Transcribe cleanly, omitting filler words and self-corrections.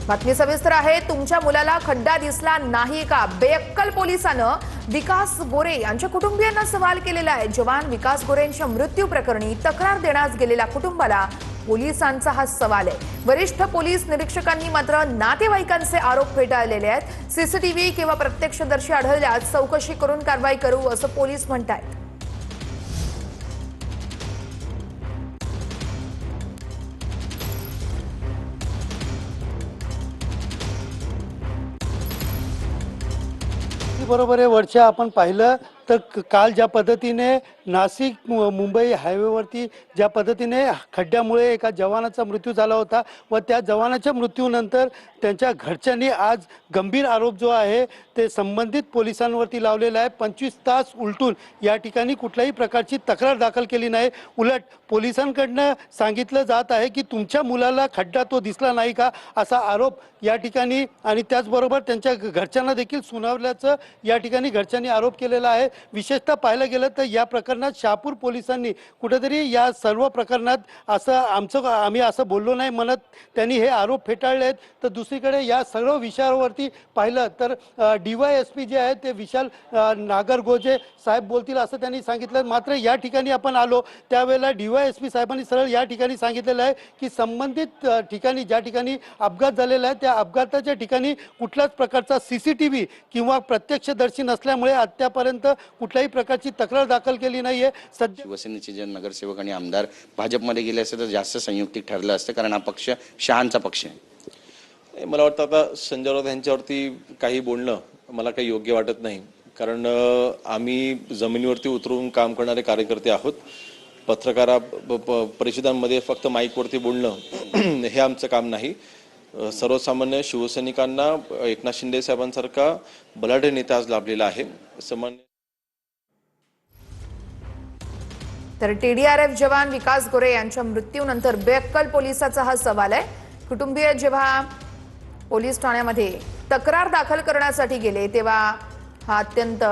बातमी सविस्तर आहे। तुमच्या मुलाला खड्डा दिसला नाही का? बेअक्कल पोलिसानं विकास गोरे यांच्या कुटुंबियांना सवाल केलेला आहे। जवान विकास गोरेंच्या मृत्यू प्रकरणी तक्रार देण्यास गेलेल्या कुटुंबाला पोलिसांचा हा सवाल आहे। वरिष्ठ पोलीस निरीक्षकांनी मात्र नातेवाईकांचे आरोप फेटाळलेले आहेत। सीसीटीव्ही किंवा प्रत्यक्षदर्शी आढळल्यास चौकशी करून कारवाई करू असं पोलीस म्हणतात। बरोबर आहे। वर्षा आपण पाहिलं तर काल ज्या पद्धतीने नाशिक मुंबई हायवेवरती ज्या पद्धतीने खड्ड्यामुळे एका जवानाचा मृत्यू झाला होता व त्या जवानाच्या मृत्यूनंतर त्यांच्या घरच्यांनी आज गंभीर आरोप जो आहे ते संबंधित पोलिसांवरती लावलेला आहे। 25 तास उलटून या ठिकाणी कुठल्याही प्रकारची तक्रार दाखल केली नाही। उलट पोलिसांकडनं सांगितलं जात आहे की तुमच्या मुलाला खड्डा तो दिसला नाही का, असा आरोप या ठिकाणी आणि त्याचबरोबर त्यांच्या घरच्यांना देखील सुनावल्याचं या ठिकाणी घरच्यांनी आरोप केलेला आहे। विशेषतः पाहायला गेलं तर या प्रकरणात शहापूर पोलिसांनी कुठेतरी या सर्व प्रकरणात आम्ही असं बोललो नाही म्हणत त्यांनी हे आरोप फेटाळले आहेत। तर दुसरीकडे या सर्व विषयावरती पाहिलं तर DYSP जे आहे ते विशाल नागरगोजे साहेब बोलतील असं त्यांनी सांगितलं। मात्र या ठिकाणी आपण आलो त्यावेळेला DYSP साहेबांनी सरळ या ठिकाणी सांगितलेलं आहे की संबंधित ठिकाणी ज्या ठिकाणी अपघात झालेला आहे त्या अपघाताच्या ठिकाणी कुठल्याच प्रकारचा CCTV किंवा प्रत्यक्षदर्शी नसल्यामुळे आतापर्यंत कुठल्याही प्रकारची तक्रार दाखल केली नाहीये। सध्या शिवसेनेचे जे नगरसेवक आणि आमदार भाजपमध्ये गेले असते तर जास्त संयुक्तिक ठरलं असतं, कारण हा पक्ष शहांचा पक्ष आहे। मला वाटतं आता संजय राऊत यांच्यावरती काही बोलणं मला काही योग्य वाटत नाही, कारण आम्ही जमिनीवरती उतरून काम करणारे कार्यकर्ते आहोत। पत्रकारा परिषदांमध्ये फक्त माईकवरती बोलणं हे आमचं काम नाही। सर्वसामान्य शिवसैनिकांना एकनाथ शिंदे साहेबांसारखा बलाढ्य नेता आज लाभलेला आहे। सामान्य तर TDRF जवान विकास गोरे यांच्या मृत्यूनंतर बेअक्कल पोलिसाचा हा सवाल आहे। कुटुंबीय जेव्हा पोलीस ठाण्यामध्ये तक्रार दाखल करण्यासाठी गेले तेव्हा हा अत्यंत